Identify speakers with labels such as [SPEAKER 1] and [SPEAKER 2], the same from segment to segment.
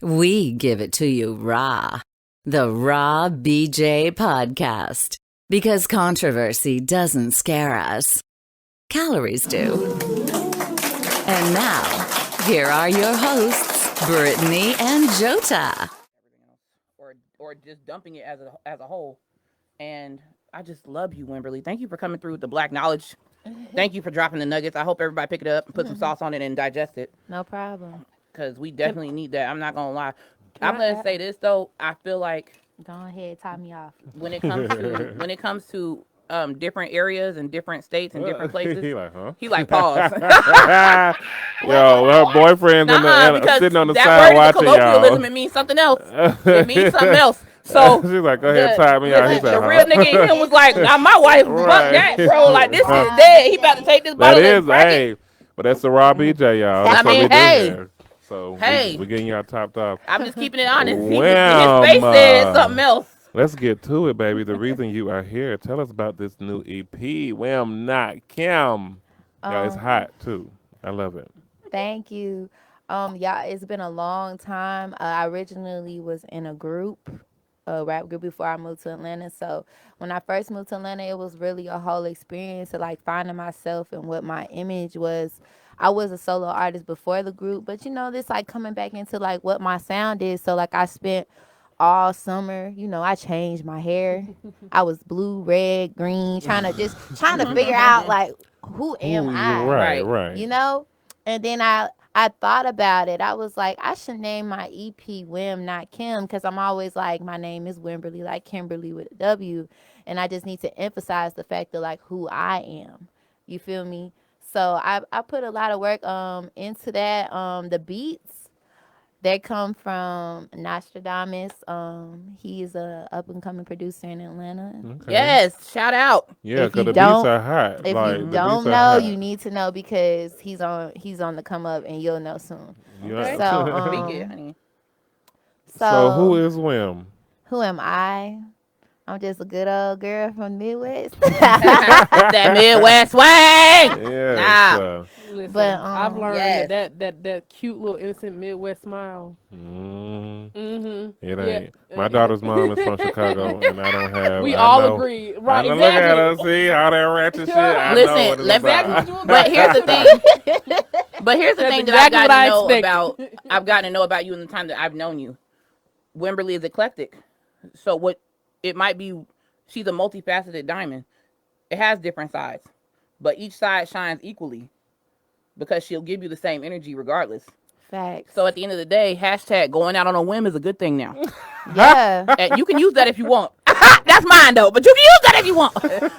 [SPEAKER 1] We give it to you raw. The Raw BJ Podcast. Because controversy doesn't scare us. Calories do. And now, here are your hosts, Brittany and Jota.
[SPEAKER 2] Or just dumping it as a whole. And I just love you, Wimberly. Thank you for coming through with the black knowledge. Thank you for dropping the nuggets. I hope everybody pick it up and put some sauce on it and digest it.
[SPEAKER 3] No problem.
[SPEAKER 2] Because we definitely need that. I'm not going to lie. I'm going to say this, though. I feel like...
[SPEAKER 3] Go ahead, tie me off.
[SPEAKER 2] When it comes to different areas and different states and different places...
[SPEAKER 4] He like, huh?
[SPEAKER 2] He like, pause.
[SPEAKER 4] Yo, her boyfriend's sitting on the side watching y'all.
[SPEAKER 2] That word colloquialism, it means something else. It means something else. So
[SPEAKER 4] she's like, go ahead, tie me out. He's like,
[SPEAKER 2] the real nigga in him was like, nah, my wife, fuck that, bro. Like, this is dead. He about to take this bottle and crack it.
[SPEAKER 4] But that's the raw BJ, y'all.
[SPEAKER 2] That's what we do
[SPEAKER 4] here. So
[SPEAKER 2] hey,
[SPEAKER 4] we're getting y'all topped off.
[SPEAKER 2] I'm just keeping it honest. His face said something else.
[SPEAKER 4] Let's get to it, baby. The reason you are here. Tell us about this new EP. Wham, not Kim. Yeah, it's hot too. I love it.
[SPEAKER 3] Thank you. Yeah, it's been a long time. I originally was in a rap group before I moved to Atlanta. So when I first moved to Atlanta, it was really a whole experience of like finding myself and what my image was. I was a solo artist before the group, but this like coming back into like what my sound is. So like I spent all summer, I changed my hair. I was blue, red, green, trying to figure out like who am I?
[SPEAKER 4] Right.
[SPEAKER 3] And then I thought about it. I was like, I should name my EP Wim, not Kim, because I'm always like, my name is Wimberly, like Kimberly with a W. And I just need to emphasize the fact of like who I am. You feel me? So I put a lot of work into that. The beats, they come from Nostradamus. He is a up-and-coming producer in Atlanta.
[SPEAKER 4] Okay.
[SPEAKER 2] Yes, shout out.
[SPEAKER 4] Yeah, because the beats are hot.
[SPEAKER 3] If you don't know, you need to know because he's on the come up and you'll know soon.
[SPEAKER 4] Yeah.
[SPEAKER 3] So
[SPEAKER 4] who is Wim?
[SPEAKER 3] Who am I? I'm just a good old girl from the Midwest.
[SPEAKER 2] That Midwest swing.
[SPEAKER 4] Yeah.
[SPEAKER 5] Listen,
[SPEAKER 3] but
[SPEAKER 5] I've learned that cute little innocent Midwest smile.
[SPEAKER 4] It ain't. My daughter's mom is from Chicago, and I don't have.
[SPEAKER 5] We all agree, right?
[SPEAKER 4] Exactly. Look at her, see all that ratchet shit.
[SPEAKER 2] But here's the thing. But here's the thing that I've gotten to know about you in the time that I've known you. Wimberly is eclectic. So what? It might be, she's a multifaceted diamond. It has different sides, but each side shines equally because she'll give you the same energy regardless.
[SPEAKER 3] Facts.
[SPEAKER 2] So at the end of the day, hashtag going out on a whim is a good thing now.
[SPEAKER 3] Yeah.
[SPEAKER 2] And you can use that if you want. That's mine though, but you can use that if you want.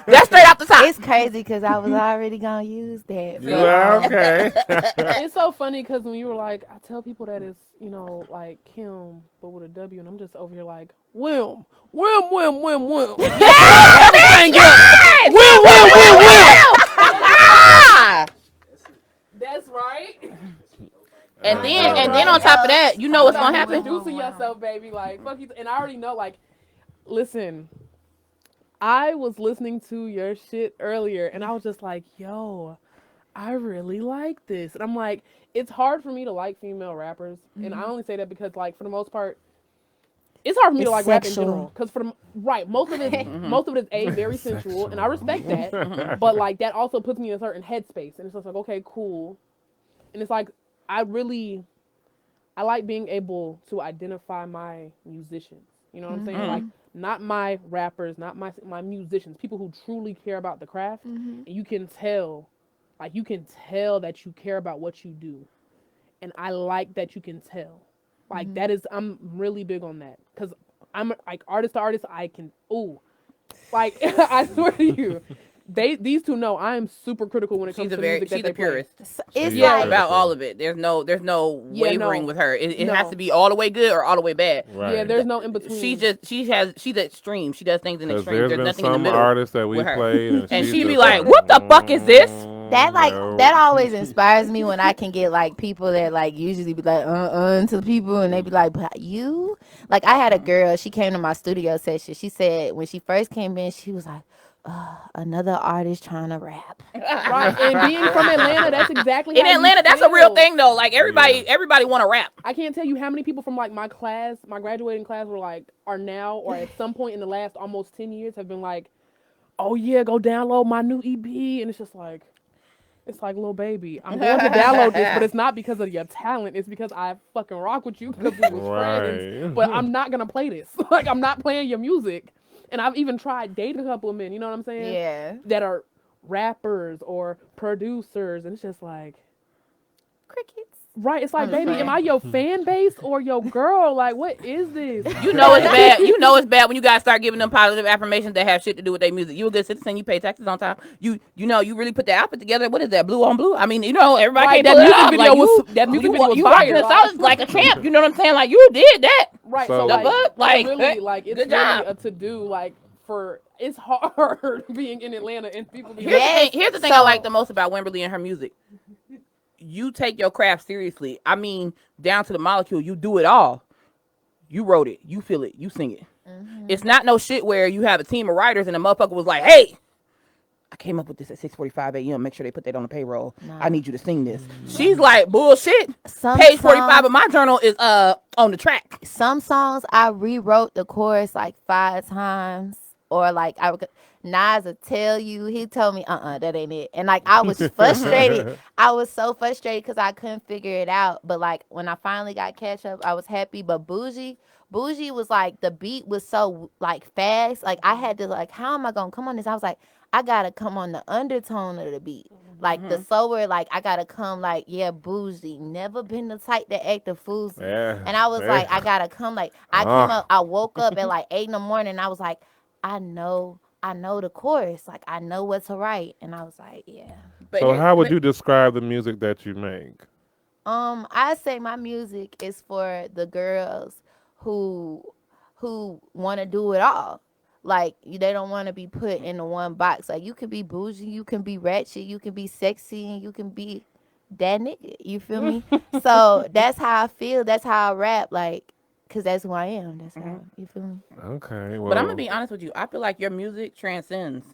[SPEAKER 2] That's straight off the top.
[SPEAKER 3] It's crazy because I was already going to use that.
[SPEAKER 4] Yeah, okay.
[SPEAKER 5] It's so funny because when you were like, I tell people that it's, like Kim, but with a W, and I'm just over here like, Wim.
[SPEAKER 2] Yes!
[SPEAKER 5] Wim. That's right.
[SPEAKER 2] And then on top of that, you know what's gonna happen?
[SPEAKER 5] Introducing yourself, baby, like fuck you. And I already know, like, listen, I was listening to your shit earlier, and I was just like, yo, I really like this. And I'm like, it's hard for me to like female rappers, and I only say that because, like, for the most part, it's hard for me to like rap in general. Because most of it is very sensual, and I respect that. But like that also puts me in a certain headspace, and it's just like, okay, cool. And it's like I like being able to identify my musicians. You know what I'm saying? Like not my rappers, not my musicians, people who truly care about the craft, and you can tell that you care about what you do, and I like that you can tell. Like that is, I'm really big on that because I'm like artist to artist. I can, like I swear to you, these two know I'm super critical when it comes to music. She's a purist.
[SPEAKER 3] It's
[SPEAKER 2] about all of it. There's no wavering with her. It has to be all the way good or all the way bad.
[SPEAKER 4] Right.
[SPEAKER 5] Yeah, there's no in between.
[SPEAKER 2] She's extreme. She does things in extremes. There's nothing in the
[SPEAKER 4] some
[SPEAKER 2] middle.
[SPEAKER 4] Artists that we played,
[SPEAKER 2] and she'd be like, "What the fuck is this?"
[SPEAKER 3] That always inspires me when I can get like people that like usually be like to people, and they be like, but you, like I had a girl, she came to my studio session. She said when she first came in, she was like, another artist trying to rap.
[SPEAKER 5] Right, and being from Atlanta, that's exactly
[SPEAKER 2] In
[SPEAKER 5] how
[SPEAKER 2] Atlanta,
[SPEAKER 5] you
[SPEAKER 2] that's a real
[SPEAKER 5] feel.
[SPEAKER 2] thing though. Like everybody want to rap.
[SPEAKER 5] I can't tell you how many people from like my graduating class are now or at some point in the last almost 10 years have been like, oh yeah, go download my new EP, and it's like, little baby, I'm going to download this, but it's not because of your talent. It's because I fucking rock with you because we was friends. But I'm not gonna play this. Like, I'm not playing your music. And I've even tried dating a couple of men. You know what I'm saying?
[SPEAKER 3] Yeah.
[SPEAKER 5] That are rappers or producers, and it's just like
[SPEAKER 3] Crickets.
[SPEAKER 5] Right, it's like, baby, am I your fan base or your girl? Like, what is this?
[SPEAKER 2] You know it's bad. You know it's bad when you guys start giving them positive affirmations that have shit to do with their music. You a good citizen. You pay taxes on time. You know you really put the outfit together. What is that? Blue on blue. I mean, you know everybody can't
[SPEAKER 5] that
[SPEAKER 2] pull it
[SPEAKER 5] music
[SPEAKER 2] off.
[SPEAKER 5] video
[SPEAKER 2] Like,
[SPEAKER 5] was that music video was
[SPEAKER 2] you
[SPEAKER 5] fire.
[SPEAKER 2] rocking us out like a champ. You know what I'm saying? Like you did that.
[SPEAKER 5] Right,
[SPEAKER 4] So,
[SPEAKER 5] so
[SPEAKER 2] like,
[SPEAKER 5] really, like it's
[SPEAKER 2] good
[SPEAKER 5] really
[SPEAKER 2] job.
[SPEAKER 5] a to do. Like it's hard being in Atlanta and people.
[SPEAKER 2] Here's the thing I like the most about Wimberly and her music. You take your craft seriously. I mean, down to the molecule. You do it all. You wrote it. You feel it. You sing it. Mm-hmm. It's not no shit where you have a team of writers and the motherfucker was like, hey, I came up with this at 6:45 a.m. Make sure they put that on the payroll. No. I need you to sing this. She's like, bullshit. Page 45 of my journal is on the track.
[SPEAKER 3] Some songs I rewrote the chorus like 5 times. Or like Nas will tell you, he told me, that ain't it. And like I was frustrated. I was so frustrated because I couldn't figure it out. But like when I finally got catch up, I was happy. But Bougie was like, the beat was so like fast. Like I had to like, how am I gonna come on this? I was like, I gotta come on the undertone of the beat. Like the slower, like I gotta come like, yeah, Bougie. Never been the type to act a fool.
[SPEAKER 4] Yeah.
[SPEAKER 3] And I was like, I gotta come like I came up, I woke up at like 8 in the morning and I was like, I know the chorus. Like, I know what to write. And I was like, yeah.
[SPEAKER 4] So how would you describe the music that you make?
[SPEAKER 3] I say my music is for the girls who want to do it all. Like, they don't want to be put in the one box. Like, you can be bougie, you can be ratchet, you can be sexy, and you can be that nigga. You feel me? So that's how I feel. That's how I rap. Like, because that's who I am. That's how, you feel me?
[SPEAKER 4] Okay. Well,
[SPEAKER 2] but I'm going to be honest with you. I feel like your music transcends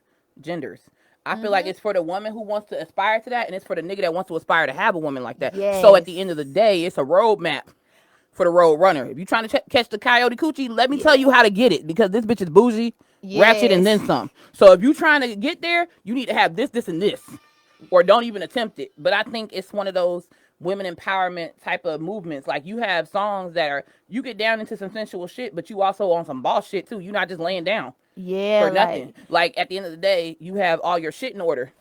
[SPEAKER 2] genders. I feel like it's for the woman who wants to aspire to that, and it's for the nigga that wants to aspire to have a woman like that.
[SPEAKER 3] Yes.
[SPEAKER 2] So at the end of the day, it's a roadmap for the road runner. If you're trying to catch the coyote coochie, let me tell you how to get it, because this bitch is bougie, ratchet, and then some. So if you're trying to get there, you need to have this, this, and this. Or don't even attempt it. But I think it's one of those women empowerment type of movements. Like, you have songs that are, you get down into some sensual shit, but you also on some boss shit too. You're not just laying down for nothing. Like at the end of the day, you have all your shit in order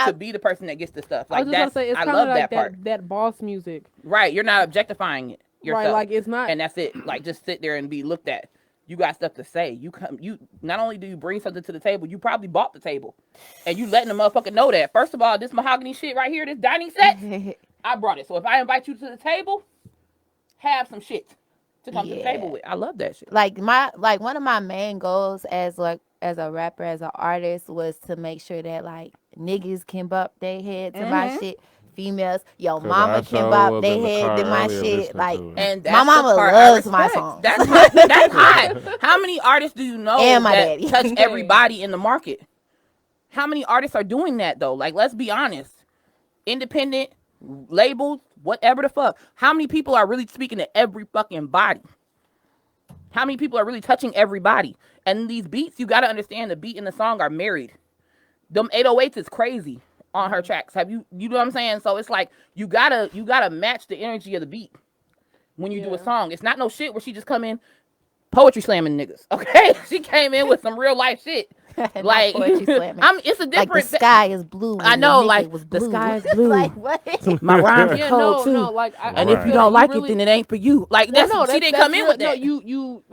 [SPEAKER 2] to be the person that gets the stuff. Like, I love
[SPEAKER 5] like
[SPEAKER 2] that part.
[SPEAKER 5] That boss music.
[SPEAKER 2] Right. You're not objectifying it yourself.
[SPEAKER 5] Right, like it's not.
[SPEAKER 2] And that's it. Like, just sit there and be looked at. You got stuff to say. You not only do you bring something to the table, you probably bought the table. And you letting the motherfucker know that. First of all, this mahogany shit right here, this dining set, I brought it. So if I invite you to the table, have some shit to come to the table with. I love that shit.
[SPEAKER 3] Like one of my main goals as a rapper, as an artist, was to make sure that like niggas can bop their head to my shit. Females, mama can bop their head to my shit. Like,
[SPEAKER 2] and
[SPEAKER 3] my mama loves my songs.
[SPEAKER 2] That's hot. How many artists do you know
[SPEAKER 3] and my
[SPEAKER 2] that
[SPEAKER 3] daddy
[SPEAKER 2] touch everybody in the market? How many artists are doing that though? Like, let's be honest. Independent, labels, whatever the fuck. How many people are really speaking to every fucking body? How many people are really touching everybody? And these beats, you got to understand, the beat and the song are married. Them 808s is crazy on her tracks. You know what I'm saying? So it's like you gotta match the energy of the beat when you do a song. It's not no shit where she just come in poetry slamming niggas. Okay, she came in with some real life shit. Like, it's a different.
[SPEAKER 3] Like, the sky is blue.
[SPEAKER 2] I know, like
[SPEAKER 3] the
[SPEAKER 2] sky is blue.
[SPEAKER 3] Like, what?
[SPEAKER 2] My rhymes are cold too.
[SPEAKER 5] No, like,
[SPEAKER 2] and if you don't like it, then it ain't for you. Like, she didn't come in with that.
[SPEAKER 5] No, you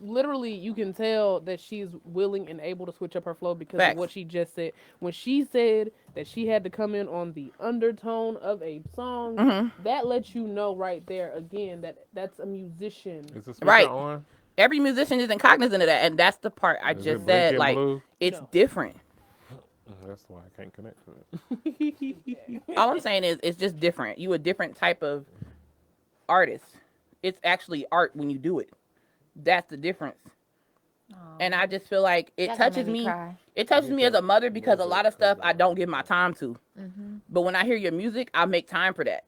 [SPEAKER 5] literally, you can tell that she's willing and able to switch up her flow because of what she just said. When she said that she had to come in on the undertone of a song, that lets you know right there again that that's a musician.
[SPEAKER 4] Is the speaker on?
[SPEAKER 2] Every musician isn't cognizant of that, and that's the part I just said. Like, it's different.
[SPEAKER 4] That's why I can't connect to it.
[SPEAKER 2] All I'm saying is, it's just different. You a different type of artist. It's actually art when you do it. That's the difference. And I just feel like it touches me. It touches me as a mother because a lot of stuff I don't give my time to. But when I hear your music, I make time for that.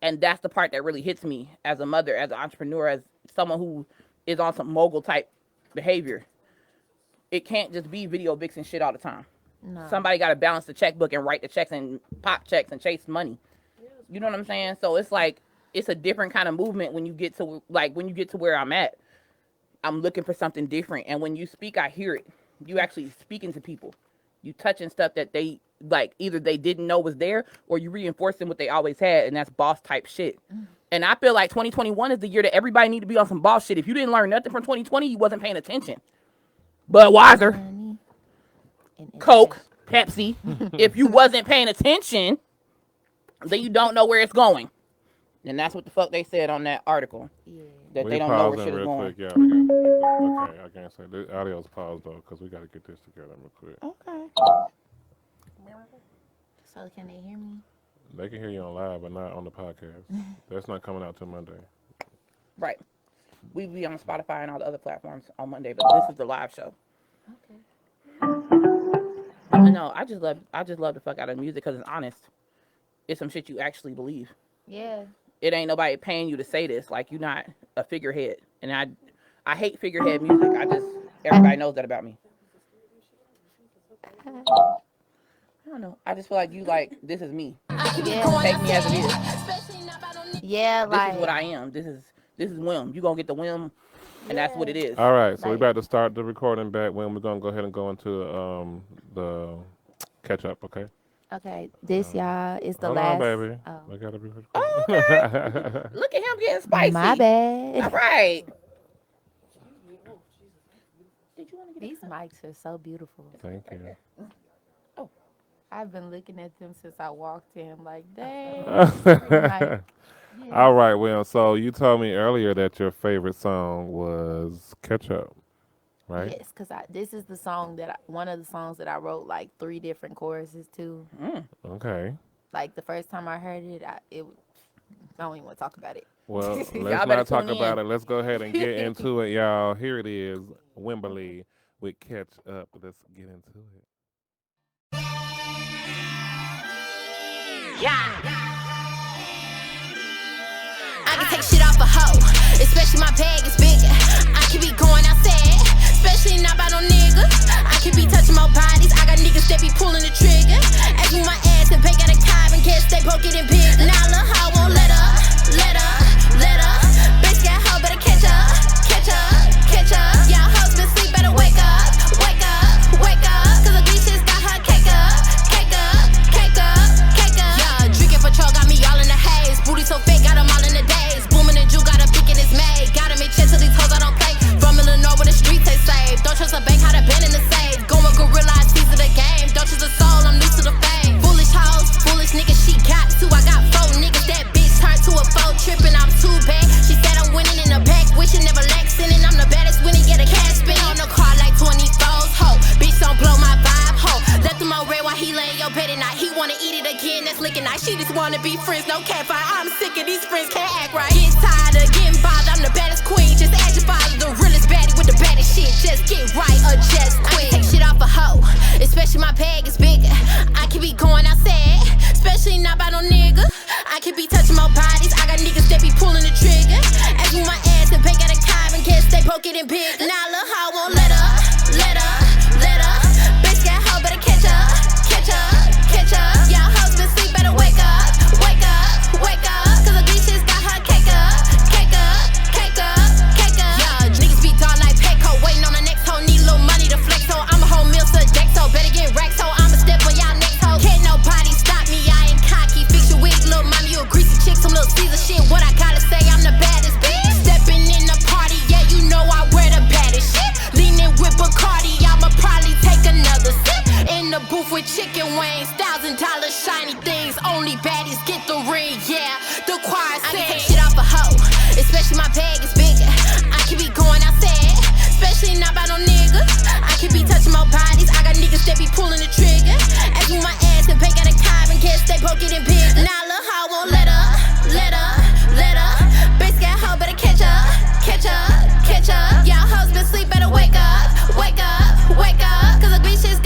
[SPEAKER 2] And that's the part that really hits me as a mother, as an entrepreneur, as someone who is on some mogul type behavior. It can't just be video vixen shit all the time.
[SPEAKER 3] No.
[SPEAKER 2] Somebody got to balance the checkbook and write the checks and pop checks and chase money. You know what I'm saying? So it's like, it's a different kind of movement when you get to where I'm at. I'm looking for something different. And when you speak, I hear it. You actually speaking to people. You touching stuff that they, like, either they didn't know was there or you reinforcing what they always had, and that's boss type shit. And I feel like 2021 is the year that everybody need to be on some boss shit. If you didn't learn nothing from 2020, you wasn't paying attention. Budweiser, Coke, Pepsi. If you wasn't paying attention, then you don't know where it's going. And that's what the fuck they said on that article. Yeah. That they don't know where shit is going.
[SPEAKER 4] Quick, okay, I can't say the audio's paused though, because we got to get this together real quick.
[SPEAKER 3] Okay. So can they hear me?
[SPEAKER 4] They can hear you on live, but not on the podcast. That's not coming out till Monday.
[SPEAKER 2] Right. We be on Spotify and all the other platforms on Monday, but this is the live show. Okay. No, I just love the fuck out of music because it's honest. It's some shit you actually believe.
[SPEAKER 3] Yeah.
[SPEAKER 2] It ain't nobody paying you to say this. Like, you're not a figurehead. And I hate figurehead music. Everybody knows that about me. I don't know. I just feel like this is me.
[SPEAKER 3] Yeah.
[SPEAKER 2] Take me as it is.
[SPEAKER 3] Yeah,
[SPEAKER 2] This is what I am. This is Wim. You gonna get the Wim, and that's what it is.
[SPEAKER 4] All right, so we're about to start the recording back when we're gonna go ahead and go into the catch up, okay?
[SPEAKER 3] Okay, this y'all is the
[SPEAKER 4] hold
[SPEAKER 3] last.
[SPEAKER 4] on, baby.
[SPEAKER 3] Oh.
[SPEAKER 4] I gotta be.
[SPEAKER 2] Okay. Look at him getting spicy.
[SPEAKER 3] My bad.
[SPEAKER 2] All right.
[SPEAKER 3] These mics are so beautiful.
[SPEAKER 4] Thank you.
[SPEAKER 2] Oh,
[SPEAKER 3] I've been looking at them since I walked in. Like, dang.
[SPEAKER 4] All right, well, so you told me earlier that your favorite song was Catch Up, right?
[SPEAKER 3] Yes, because this is the song one of the songs that I wrote like 3 different choruses to.
[SPEAKER 4] Okay.
[SPEAKER 3] Like the first time I heard it, I don't even want to talk about it.
[SPEAKER 4] Well, let's not talk about it. Let's go ahead and get into it, y'all. Here it is, Wimberly with Catch Up. Let's get into it.
[SPEAKER 6] Yeah. I can take shit off a hoe, especially my bag is bigger. I can be going outside, especially not by no nigga. I can be touching more bodies, I got niggas that be pulling the trigger. Ask me my ass and pay got a cob and guess they poke it in big. Now look how I won't let her. Bitch got hoe, better catch up. Y'all hoes been sleep, better wake up. Cause the bitches got her cake up. Yeah, drinking for troll, got me all in the haze. Booty so fake, got them all in the days. Booming and Jew, got a pick in his made. Gotta make chest to these hoes I don't play. From Illinois where the streets they save. Don't trust a bank, how to bend in the safe. Going gorilla, I seize the game. Don't trust a soul, I'm new to the fame. Foolish hoes, foolish niggas, she got 2. I got 4 niggas, that bitch turned to a foe. Tripping, I'm too bad. She said I'm winning in the back, wishing never lexing. And I'm the baddest winning, get a cash spin on the car like 24s, ho. Bitch, don't blow my vibe, ho. Left him on red while he lay in your bed at night. He wanna eat it again, that's licking night. She just wanna be friends, no catfight. I'm sick of these friends, can't act right. Get tired of getting bothered, I'm the baddest queen. Just ask your father, the realest baddie with the baddest shit. Just get right or just quit. I can take shit off a hoe, especially my bag is bigger. I can be going outside, especially not by no nigga. I can be touching more bodies, I got niggas that be pulling the trigger. Ask me my ass and pay got a cob and guess they poke it in big. Now look how I won't let her. Bitch got hoe, better catch up. Y'all hoes been sleep, better wake up. Cause the bitches got her cake up. Yeah, niggas be dog like Petco, waiting on the next hoe. Need a little money to flex, so I'm a whole meal to deck, so better get racked, so I'ma step on y'all next hoe. Can't nobody stop me, I ain't cocky. Fix your wig, little mommy, you a greasy chick, some little Caesar shit. What I gotta say, I'm the baddest bitch. Stepping in the party, yeah, you know I wear the baddest shit. Leaning with Bacardi, I'ma probably take another sip. In the booth with chicken wings, $1,000 shiny things. Only baddies get the ring, yeah. The choir said I can take shit off a hoe, especially my bag is bigger. I can be going outside, especially not by no nigga. I can be touching more bodies, I got niggas that be pulling the trigger. Ask me my ass and pay got a cob and guess they poke it in big. Now look how I won't let her. Bitch got hoe, better catch up. Y'all hoes been sleep, better wake up. Cause the bitches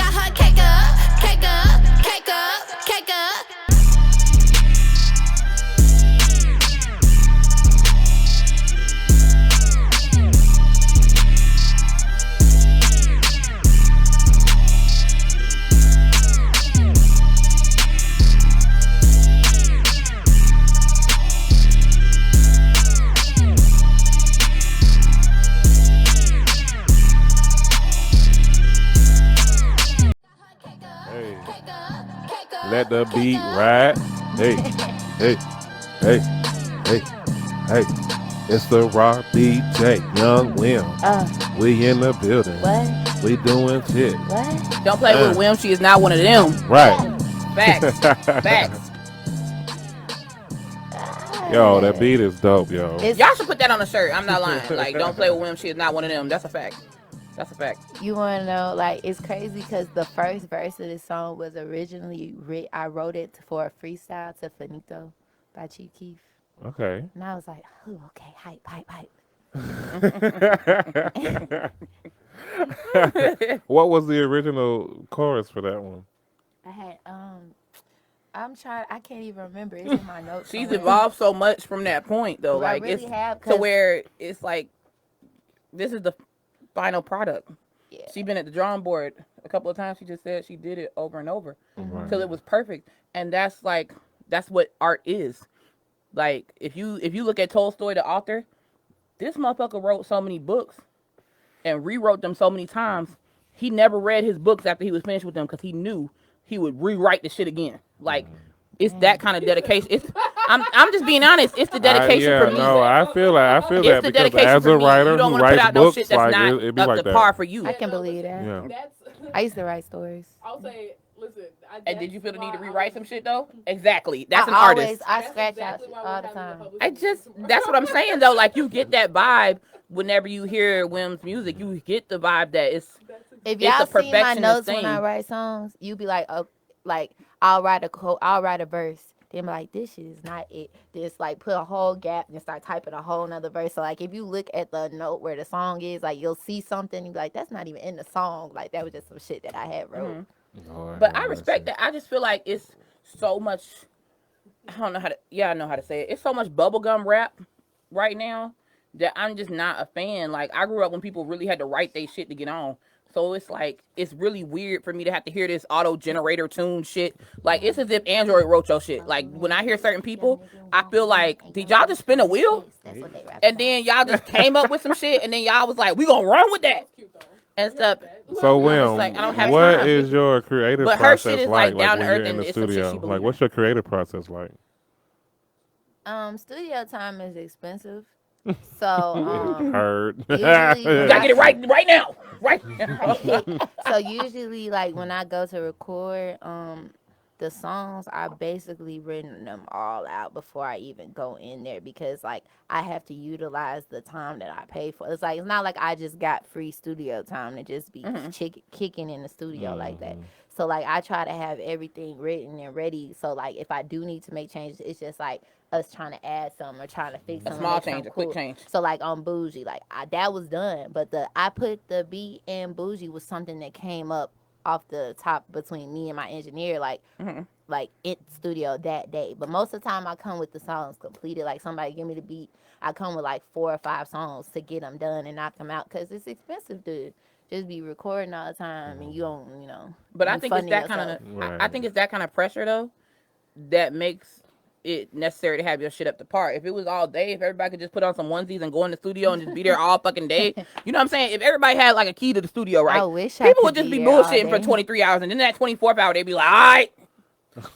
[SPEAKER 4] Let the beat ride. Hey, hey, hey, hey, hey. It's the Raw BJ, Young Wim. We in the building.
[SPEAKER 3] What?
[SPEAKER 4] We doing shit.
[SPEAKER 3] What?
[SPEAKER 2] Don't play with Wim. She is not one of them.
[SPEAKER 4] Right.
[SPEAKER 2] Facts. Facts.
[SPEAKER 4] Yo, that beat is dope, yo.
[SPEAKER 2] Y'all should put that on a shirt. I'm not lying. Like, don't play with Wim. She is not one of them. That's a fact. That's a fact.
[SPEAKER 3] You want to know, like, it's crazy because the first verse of this song was originally I wrote it for a freestyle to Finito by Chief Keef.
[SPEAKER 4] Okay.
[SPEAKER 3] And I was like, oh, okay, hype.
[SPEAKER 4] What was the original chorus for that one?
[SPEAKER 3] I had, I can't even remember. It's in my notes.
[SPEAKER 2] She's
[SPEAKER 3] somewhere.
[SPEAKER 2] evolved so much from that point, though.
[SPEAKER 3] I
[SPEAKER 2] Like,
[SPEAKER 3] really
[SPEAKER 2] it's
[SPEAKER 3] have,
[SPEAKER 2] to where it's like, this is the final product.
[SPEAKER 3] Yeah.
[SPEAKER 2] She's been at the drawing board a couple of times. She just said she did it over and over until it was perfect. And that's what art is. Like, if you look at Tolstoy, the author, this motherfucker wrote so many books and rewrote them so many times. He never read his books after he was finished with them because he knew he would rewrite the shit again. Like, it's that kind of dedication. I'm just being honest. It's the dedication for me.
[SPEAKER 4] No, I feel that
[SPEAKER 2] It's the
[SPEAKER 4] because
[SPEAKER 2] dedication
[SPEAKER 4] as
[SPEAKER 2] for
[SPEAKER 4] a
[SPEAKER 2] me.
[SPEAKER 4] writer
[SPEAKER 2] You don't
[SPEAKER 4] who
[SPEAKER 2] want to put
[SPEAKER 4] writes
[SPEAKER 2] out no
[SPEAKER 4] books,
[SPEAKER 2] shit that's
[SPEAKER 4] like
[SPEAKER 2] not
[SPEAKER 4] it'd be
[SPEAKER 2] up
[SPEAKER 4] like
[SPEAKER 2] to
[SPEAKER 4] that.
[SPEAKER 2] par for you.
[SPEAKER 3] I can believe that.
[SPEAKER 4] Yeah.
[SPEAKER 3] I used to write stories.
[SPEAKER 5] I'll say, listen.
[SPEAKER 2] And did you feel the need to rewrite some shit though? Exactly. That's an artist.
[SPEAKER 3] I scratch out shit all the time.
[SPEAKER 2] That's what I'm saying though. Like, you get that vibe whenever you hear Wim's music. You get the vibe that it's
[SPEAKER 3] If
[SPEAKER 2] it's
[SPEAKER 3] y'all
[SPEAKER 2] a
[SPEAKER 3] see my
[SPEAKER 2] perfectionist
[SPEAKER 3] notes
[SPEAKER 2] thing.
[SPEAKER 3] when I write songs, you be like, oh, like I'll write a verse. Then be like, this shit is not it. Just like put a whole gap and start typing a whole nother verse. So like if you look at the note where the song is, like you'll see something and be like, that's not even in the song. Like that was just some shit that I had wrote.
[SPEAKER 4] Lord
[SPEAKER 2] But
[SPEAKER 4] have
[SPEAKER 2] I respect
[SPEAKER 4] mercy.
[SPEAKER 2] that. I just feel like it's so much. I don't know how to. Yeah, I know how to say it. It's so much bubblegum rap right now that I'm just not a fan. Like, I grew up when people really had to write their shit to get on. So it's like, it's really weird for me to have to hear this auto generator tune shit. Like, it's as if Android wrote your shit. Like, when I hear certain people, I feel like, did y'all just spin a wheel?
[SPEAKER 3] That's what they rap
[SPEAKER 2] And then y'all just came up with some shit, and then y'all was like, we gonna run with that. And stuff.
[SPEAKER 4] So,
[SPEAKER 2] just like, I don't have
[SPEAKER 4] what
[SPEAKER 2] time.
[SPEAKER 4] is your creative
[SPEAKER 2] But her
[SPEAKER 4] process
[SPEAKER 2] shit is,
[SPEAKER 4] like?
[SPEAKER 2] like, down
[SPEAKER 4] when
[SPEAKER 2] to
[SPEAKER 4] you're
[SPEAKER 2] earth
[SPEAKER 4] in
[SPEAKER 2] and
[SPEAKER 4] the
[SPEAKER 2] it's some shit she
[SPEAKER 4] studio?
[SPEAKER 2] believes
[SPEAKER 4] Like,
[SPEAKER 2] in.
[SPEAKER 4] what's your creative process like?
[SPEAKER 3] Studio time is expensive. So
[SPEAKER 4] Heard.
[SPEAKER 3] usually
[SPEAKER 2] You gotta get it right now. Right now.
[SPEAKER 3] so usually like when I go to record the songs, I basically written them all out before I even go in there because like I have to utilize the time that I pay for. It's like it's not like I just got free studio time to just be kicking in the studio like that. So like I try to have everything written and ready. So like if I do need to make changes, it's just like us trying to add something or trying to fix
[SPEAKER 2] A
[SPEAKER 3] something.
[SPEAKER 2] small
[SPEAKER 3] make
[SPEAKER 2] change,
[SPEAKER 3] something
[SPEAKER 2] a quick
[SPEAKER 3] cool.
[SPEAKER 2] change.
[SPEAKER 3] So like on Bougie, like that was done, but I put the beat and Bougie was something that came up off the top between me and my engineer, like in studio that day. But most of the time, I come with the songs completed. Like somebody give me the beat, I come with like 4 or 5 songs to get them done and knock them out because it's expensive to just be recording all the time and you don't,
[SPEAKER 2] But I
[SPEAKER 3] be
[SPEAKER 2] think it's
[SPEAKER 3] funding
[SPEAKER 2] that kind
[SPEAKER 3] yourself.
[SPEAKER 2] of.
[SPEAKER 4] Right.
[SPEAKER 2] I think it's that kind of pressure though, that makes it necessary to have your shit up to par. If it was all day, if everybody could just put on some onesies and go in the studio and just be there all fucking day, you know what I'm saying? If everybody had like a key to the studio, right?
[SPEAKER 3] I wish
[SPEAKER 2] people
[SPEAKER 3] I
[SPEAKER 2] would
[SPEAKER 3] could
[SPEAKER 2] just be
[SPEAKER 3] there all
[SPEAKER 2] bullshitting for
[SPEAKER 3] day.
[SPEAKER 2] 23 hours, and then that 24th hour they'd be like, all right,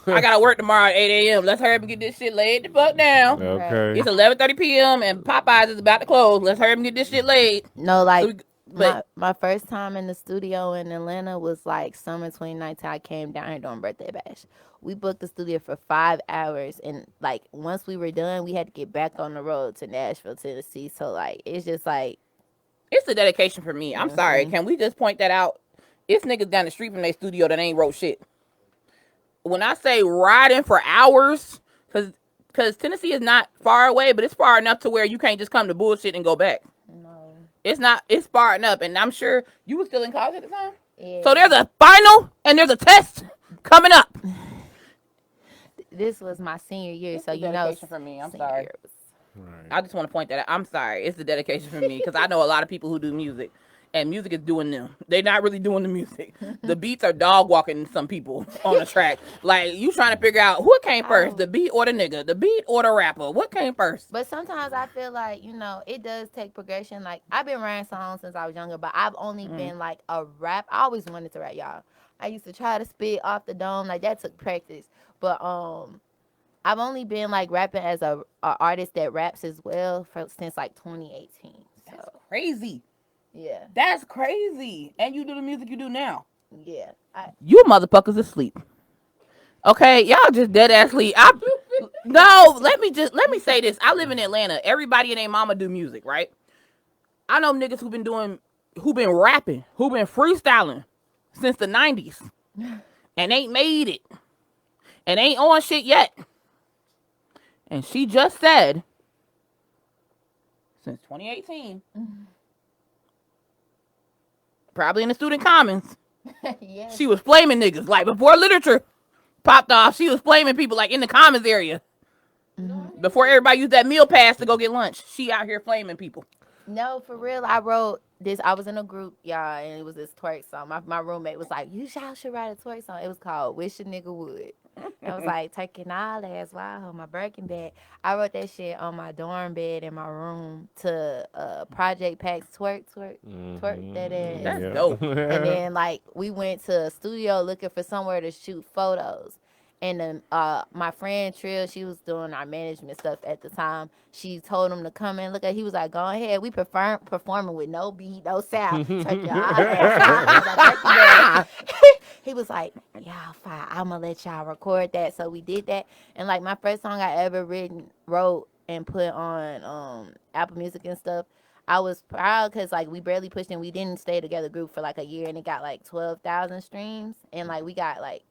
[SPEAKER 2] I gotta work tomorrow at 8 a.m. Let's hurry up and get this shit laid the fuck down.
[SPEAKER 4] Okay.
[SPEAKER 2] It's 11:30 p.m. and Popeyes is about to close. Let's hurry up and get this shit laid.
[SPEAKER 3] No, like
[SPEAKER 2] So but
[SPEAKER 3] my first time in the studio in Atlanta was like summer 2019. I came down here doing birthday bash. We booked the studio for 5 hours, and like once we were done, we had to get back on the road to Nashville, Tennessee. So like it's just like
[SPEAKER 2] it's the dedication for me. I'm sorry. Can we just point that out? It's niggas down the street from their studio that ain't wrote shit. When I say riding for hours, because Tennessee is not far away, but it's far enough to where you can't just come to bullshit and go back.
[SPEAKER 3] no.
[SPEAKER 2] It's not. It's far enough, and I'm sure you were still in college at the time.
[SPEAKER 3] Yeah.
[SPEAKER 2] So there's a final and there's a test coming up.
[SPEAKER 3] This was my senior year,
[SPEAKER 2] It's
[SPEAKER 3] so
[SPEAKER 2] the
[SPEAKER 3] you know.
[SPEAKER 2] dedication for me. I'm
[SPEAKER 3] senior
[SPEAKER 2] sorry.
[SPEAKER 3] year was-
[SPEAKER 4] Right.
[SPEAKER 2] I just want to point that out. I'm sorry. It's the dedication for me because I know a lot of people who do music, and music is doing them. They're not really doing the music. The beats are dog walking some people on the track. Like, you trying to figure out what came first, the beat or the nigga, the beat or the rapper. What came first?
[SPEAKER 3] But sometimes I feel like, it does take progression. Like, I've been writing songs since I was younger, but I've only been like a rap. I always wanted to rap, y'all. I used to try to spit off the dome. Like, that took practice. But I've only been like rapping as a artist that raps as well since like 2018. So
[SPEAKER 2] That's crazy.
[SPEAKER 3] yeah,
[SPEAKER 2] That's crazy. And you do the music you do now.
[SPEAKER 3] yeah.
[SPEAKER 2] You motherfuckers asleep. Okay, y'all just dead ass sleep. No, let me say this. I live in Atlanta. Everybody and their mama do music, right? I know niggas who been rapping, who been freestyling since the 90s and ain't made it and ain't on shit yet. And she just said, since 2018, probably in the student commons,
[SPEAKER 3] Yes.
[SPEAKER 2] she was flaming niggas. Like, before literature popped off, she was flaming people like in the commons area. Before everybody used that meal pass to go get lunch, she out here flaming people.
[SPEAKER 3] No, for real. I wrote this. I was in a group, y'all, and it was this twerk song. My roommate was like, y'all should write a twerk song. It was called Wish a Nigga Would. I was like, taking all ass while I hold my Birkin bag. I wrote that shit on my dorm bed in my room to Project Packs twerk that ass.
[SPEAKER 2] That's dope.
[SPEAKER 3] And then, like, we went to a studio looking for somewhere to shoot photos. And then my friend Trill, she was doing our management stuff at the time. She told him to come and look at. He was like, "Go ahead." We performing with no beat, no sound. He was like, "Y'all fine. I'm gonna let y'all record that." So we did that. And like my first song I ever wrote and put on Apple Music and stuff. I was proud because like we barely pushed and we didn't stay together group for like a year, and it got like 12,000 streams, and like we got like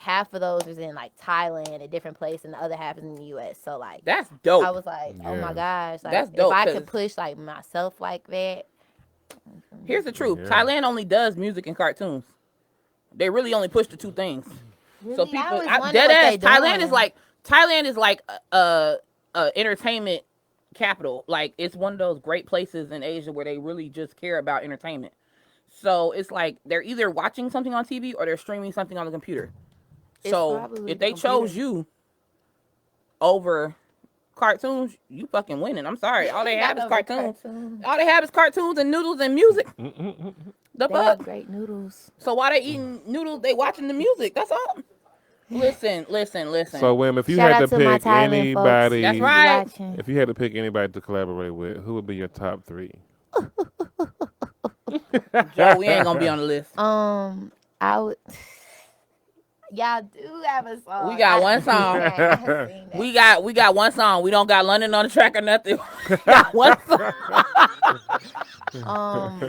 [SPEAKER 3] half of those was in like Thailand, a different place, and the other half is in the U.S. So like
[SPEAKER 2] that's dope.
[SPEAKER 3] I was like, oh my gosh, like
[SPEAKER 2] that's dope,
[SPEAKER 3] if I could push like myself like that.
[SPEAKER 2] Here's the truth: Thailand only does music and cartoons. They really only push the two things.
[SPEAKER 3] Really?
[SPEAKER 2] So people, dead ass. Thailand is like entertainment capital. Like, it's one of those great places in Asia where they really just care about entertainment. So it's like they're either watching something on TV or they're streaming something on the computer. So if they chose you over cartoons, you fucking winning. I'm sorry. All they have is cartoons. All they have is cartoons and noodles and music. The
[SPEAKER 3] They
[SPEAKER 2] fuck?
[SPEAKER 3] have great noodles.
[SPEAKER 2] So while they eating noodles, they watching the music. That's all. Listen.
[SPEAKER 4] So, Wim, if you
[SPEAKER 3] Shout
[SPEAKER 4] had
[SPEAKER 3] out
[SPEAKER 4] to
[SPEAKER 3] to my
[SPEAKER 4] pick
[SPEAKER 3] Thailand
[SPEAKER 4] anybody,
[SPEAKER 2] That's right.
[SPEAKER 4] if you had to pick anybody to collaborate with, who would be your top three?
[SPEAKER 2] Joe, we ain't gonna be on the list.
[SPEAKER 3] I would. Y'all do have a song.
[SPEAKER 2] We got one song. We got one song. We don't got London on the track or nothing. We got one song.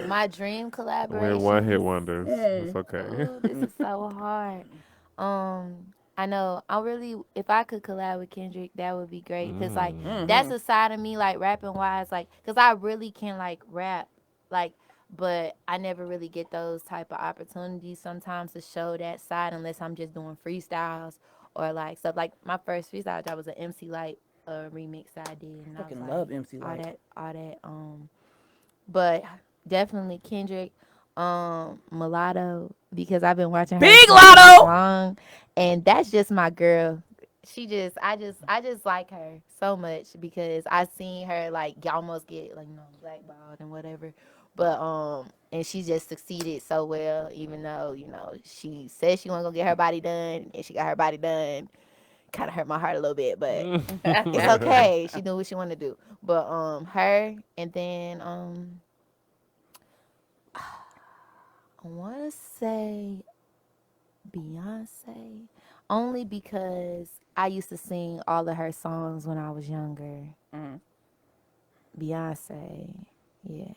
[SPEAKER 3] My dream collaboration.
[SPEAKER 4] We're one-hit wonders. It's okay.
[SPEAKER 3] Ooh, this is so hard. I know. If I could collab with Kendrick, that would be great. Cause like that's a side of me, like rapping wise, like, cause I really can like rap, like, but I never really get those type of opportunities sometimes to show that side unless I'm just doing freestyles or like stuff. Like my first freestyle job was an MC Light remix that I did. And
[SPEAKER 2] Fucking
[SPEAKER 3] I was
[SPEAKER 2] love MC Light.
[SPEAKER 3] All that. But definitely Kendrick, Mulatto, because I've been watching her
[SPEAKER 2] Big
[SPEAKER 3] so
[SPEAKER 2] Lotto
[SPEAKER 3] long, and that's just my girl. I just like her so much because I seen her like almost get like blackballed and whatever, but and she just succeeded so well, even though she said she wasn't gonna get her body done and she got her body done. Kind of hurt my heart a little bit, but it's okay. She knew what she wanted to do. But her, and then I want to say Beyonce, only because I used to sing all of her songs when I was younger. Beyonce, yeah.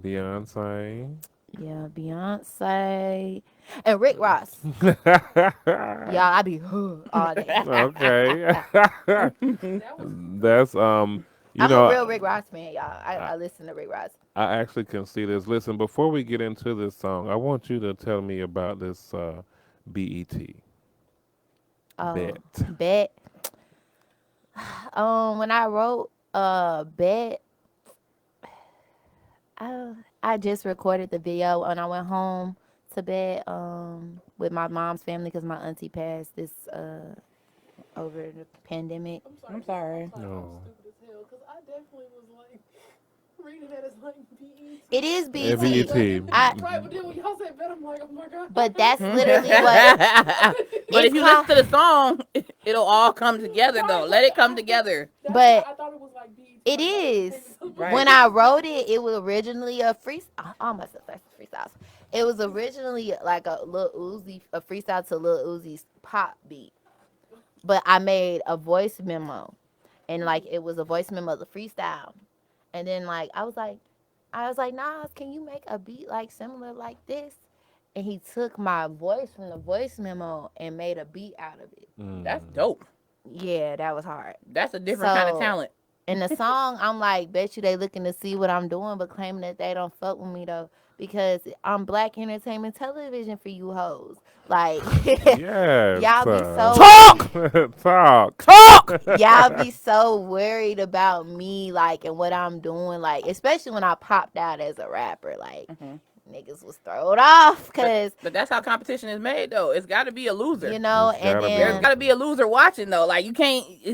[SPEAKER 4] Beyonce.
[SPEAKER 3] Yeah, Beyonce and Rick Ross. Y'all, I be all day.
[SPEAKER 4] Okay. That's
[SPEAKER 3] I'm a real Rick Ross fan, y'all. I listen to Rick Ross.
[SPEAKER 4] I actually can see this. Listen, before we get into this song, I want you to tell me about this BET. Bet.
[SPEAKER 3] When I wrote Bet, I just recorded the video and I went home to bed with my mom's family because my auntie passed this over the pandemic.
[SPEAKER 2] I'm sorry.
[SPEAKER 5] No. Stupid as hell, because I definitely was like reading that as like BET.
[SPEAKER 3] It is BET.
[SPEAKER 4] BET.
[SPEAKER 5] Right, but then when y'all said I'm like, oh my god.
[SPEAKER 3] But that's literally what.
[SPEAKER 2] But if you listen to the song, it'll all come together though. Let it come together.
[SPEAKER 3] But
[SPEAKER 5] I thought it was like
[SPEAKER 3] it is.
[SPEAKER 2] Right.
[SPEAKER 3] When I wrote it, it was originally a freestyle. Almost a freestyle. It was originally like a freestyle to Lil Uzi's pop beat. But I made a voice memo, and like it was a voice memo of the freestyle. And then like I was like, Nas, can you make a beat like similar like this? And he took my voice from the voice memo and made a beat out of it.
[SPEAKER 2] That's dope.
[SPEAKER 3] Yeah, that was hard.
[SPEAKER 2] That's a different kind of talent.
[SPEAKER 3] In the song, I'm like, bet you they looking to see what I'm doing, but claiming that they don't fuck with me though, because I'm black entertainment television for you hoes. Like,
[SPEAKER 4] Yes.
[SPEAKER 3] y'all be so
[SPEAKER 4] Talk.
[SPEAKER 3] y'all be so worried about me, like, and what I'm doing, like, especially when I popped out as a rapper, like. Niggas was thrown off because.
[SPEAKER 2] But that's how competition is made, though. It's got to be a loser.
[SPEAKER 3] You know, and then
[SPEAKER 2] there's got to be a loser watching, though. Like it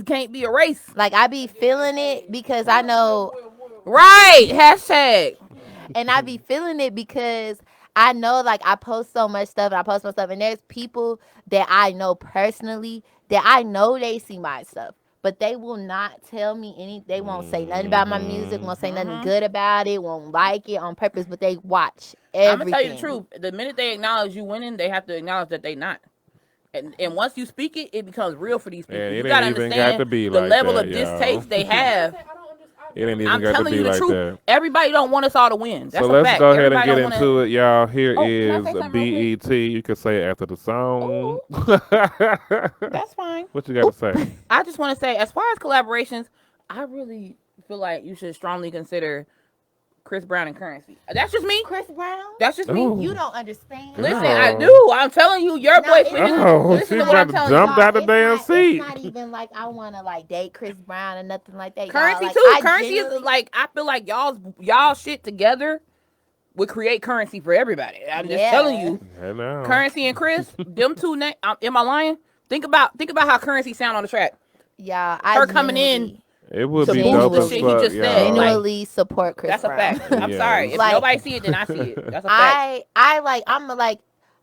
[SPEAKER 2] can't be a race.
[SPEAKER 3] Like I be feeling it because I know.
[SPEAKER 2] Right. Hashtag.
[SPEAKER 3] And I be feeling it because I know, like, I post so much stuff and there's people that I know personally that I know they see my stuff. But they will not tell me anything. They won't say nothing about my music, won't say nothing good about it, won't like it on purpose, but they watch everything.
[SPEAKER 2] I'm going to tell you the truth. The minute they acknowledge you winning, they have to acknowledge that they not. And once you speak it, it becomes real for these people.
[SPEAKER 4] Yeah,
[SPEAKER 2] you got to understand the
[SPEAKER 4] like
[SPEAKER 2] level
[SPEAKER 4] that,
[SPEAKER 2] of distaste they have.
[SPEAKER 4] It ain't even
[SPEAKER 2] I'm
[SPEAKER 4] got to
[SPEAKER 2] telling
[SPEAKER 4] be
[SPEAKER 2] you the
[SPEAKER 4] like
[SPEAKER 2] truth.
[SPEAKER 4] that.
[SPEAKER 2] Everybody don't want us all to win. That's
[SPEAKER 4] So
[SPEAKER 2] a
[SPEAKER 4] let's
[SPEAKER 2] fact.
[SPEAKER 4] go ahead and
[SPEAKER 2] Everybody
[SPEAKER 4] get
[SPEAKER 2] don't
[SPEAKER 4] into it, y'all. Here
[SPEAKER 2] can I
[SPEAKER 4] is
[SPEAKER 2] say something real
[SPEAKER 4] BET. You can say it after the song.
[SPEAKER 2] That's fine.
[SPEAKER 4] What you got to say?
[SPEAKER 2] I just want to say, as far as collaborations, I really feel like you should strongly consider Chris Brown and Currency. That's just me.
[SPEAKER 3] Chris Brown?
[SPEAKER 2] That's just me.
[SPEAKER 4] Ooh.
[SPEAKER 3] You don't understand.
[SPEAKER 2] Listen,
[SPEAKER 4] No.
[SPEAKER 2] I do. I'm telling you, your
[SPEAKER 3] No,
[SPEAKER 2] boyfriend.
[SPEAKER 3] it's
[SPEAKER 4] Oh,
[SPEAKER 2] Listen
[SPEAKER 4] she
[SPEAKER 2] to what I'm
[SPEAKER 4] about to
[SPEAKER 2] telling you.
[SPEAKER 4] jump out the damn
[SPEAKER 3] It's
[SPEAKER 4] seat.
[SPEAKER 3] not even like I want to like date Chris Brown or nothing like that.
[SPEAKER 2] Currency
[SPEAKER 3] y'all. Like,
[SPEAKER 2] too.
[SPEAKER 3] I
[SPEAKER 2] Currency is
[SPEAKER 3] genuinely-
[SPEAKER 2] like, I feel like y'all shit together would create currency for everybody. I'm just
[SPEAKER 3] Yeah.
[SPEAKER 2] telling you.
[SPEAKER 4] I know.
[SPEAKER 2] Currency and Chris, them two. Am I lying? Think about how Currency sound on the track.
[SPEAKER 3] Yeah,
[SPEAKER 2] Her coming in.
[SPEAKER 4] It would
[SPEAKER 2] To
[SPEAKER 4] be
[SPEAKER 2] boost
[SPEAKER 4] dope
[SPEAKER 2] the
[SPEAKER 4] as
[SPEAKER 2] shit he
[SPEAKER 4] fuck,
[SPEAKER 2] just said.
[SPEAKER 4] y'all.
[SPEAKER 3] Genuinely support Chris
[SPEAKER 2] That's a
[SPEAKER 3] Brown.
[SPEAKER 2] fact. I'm
[SPEAKER 4] Yeah.
[SPEAKER 2] sorry. If
[SPEAKER 3] Like-
[SPEAKER 2] nobody see it, then I see it. That's a fact.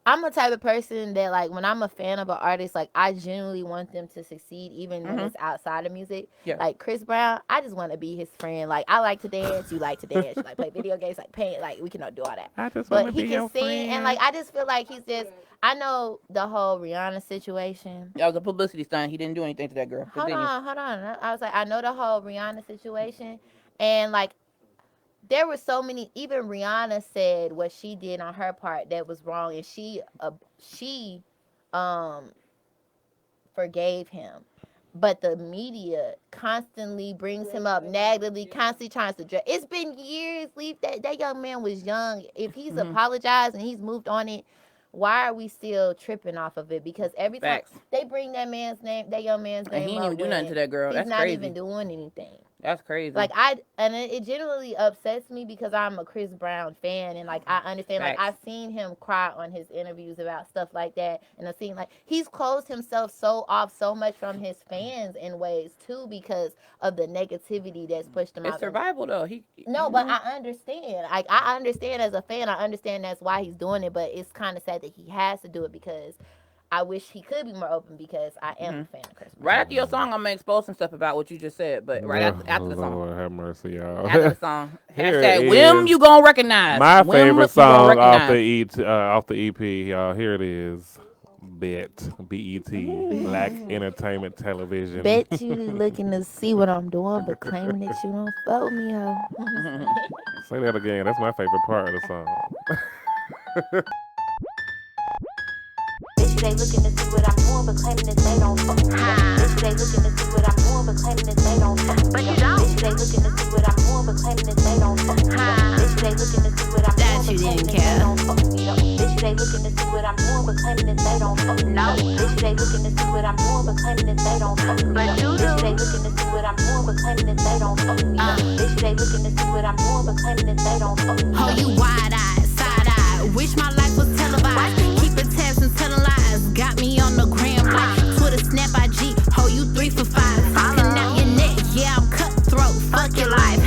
[SPEAKER 3] I'm a type of person that, like, when I'm a fan of an artist, like, I genuinely want them to succeed even when it's outside of music.
[SPEAKER 2] Yeah.
[SPEAKER 3] Like Chris Brown, I just want to be his friend. Like, I like to dance, you like to dance, you like play video games, like paint, like we can do all that.
[SPEAKER 4] I just want
[SPEAKER 3] But
[SPEAKER 4] to
[SPEAKER 3] he
[SPEAKER 4] be your
[SPEAKER 3] can sing,
[SPEAKER 4] friend.
[SPEAKER 3] and like I just feel like he's just. I know the whole Rihanna situation.
[SPEAKER 2] That was a publicity stunt. He didn't do anything to that girl.
[SPEAKER 3] Hold
[SPEAKER 2] Continue.
[SPEAKER 3] on. I was like, I know the whole Rihanna situation, and like, there were so many. Even Rihanna said what she did on her part that was wrong, and she forgave him. But the media constantly brings him up negatively, constantly trying to address. It's been years. Leave that young man was young. If he's apologized and he's moved on it, why are we still tripping off of it? Because every time
[SPEAKER 2] Facts.
[SPEAKER 3] they bring that young man's name
[SPEAKER 2] And he
[SPEAKER 3] up
[SPEAKER 2] didn't even do nothing
[SPEAKER 3] when
[SPEAKER 2] to that girl.
[SPEAKER 3] he's
[SPEAKER 2] That's
[SPEAKER 3] not
[SPEAKER 2] crazy.
[SPEAKER 3] even doing anything.
[SPEAKER 2] That's crazy.
[SPEAKER 3] Like it genuinely upsets me because I'm a Chris Brown fan, and like I understand. Like
[SPEAKER 2] Facts.
[SPEAKER 3] I've seen him cry on his interviews about stuff like that, and I've seen like he's closed himself so much from his fans in ways too because of the negativity that's pushed him
[SPEAKER 2] it's
[SPEAKER 3] out.
[SPEAKER 2] survival though.
[SPEAKER 3] No, but I understand. Like I understand as a fan. I understand that's why he's doing it, but it's kind of sad that he has to do it because I wish he could be more open because I am a fan of Chris Brown.
[SPEAKER 2] Right after your song, I'm gonna expose some stuff about what you just said. But right after the song.
[SPEAKER 4] Lord have mercy, y'all.
[SPEAKER 2] After the song.
[SPEAKER 4] Here
[SPEAKER 2] Hashtag
[SPEAKER 4] it
[SPEAKER 2] Wim,
[SPEAKER 4] is.
[SPEAKER 2] you gonna recognize.
[SPEAKER 4] My
[SPEAKER 2] Wim,
[SPEAKER 4] favorite
[SPEAKER 2] you gonna
[SPEAKER 4] song off
[SPEAKER 2] recognize.
[SPEAKER 4] the EP, y'all. Here it is. BET, Black Entertainment Television.
[SPEAKER 3] Bet you looking to see what I'm doing, but claiming that you don't fuck with me, ho.
[SPEAKER 4] Say that again. That's my favorite part of the song.
[SPEAKER 3] Bitch, they looking to see what I'm doing, but claiming that they don't fuck with me. Bitch, they looking to see what I'm doing, but claiming that they don't fuck with me. But you don't. Bitch, they looking to see what I'm doing, but claiming that they don't fuck with me. Bitch, they looking to see what I'm doing, but claiming that they don't fuck with me. Bitch, they looking to see what I'm doing, but claiming that they don't fuck with me. Bitch, they looking to see what I'm doing, but claiming that they don't fuck with me. But you do. Bitch, they looking to see what I'm doing, but claiming that they don't fuck with me. Bitch, they looking to see what I'm doing, but claiming that they don't fuck with me.
[SPEAKER 6] Oh, you wide-eyed, side-eyed. Wish my life was televised. Keeping tabs and telling lies. Got me on the gram like Twitter, Snap, IG. Ho, you 3 for 5. Talking out your neck. Yeah, I'm cutthroat. Fuck your life.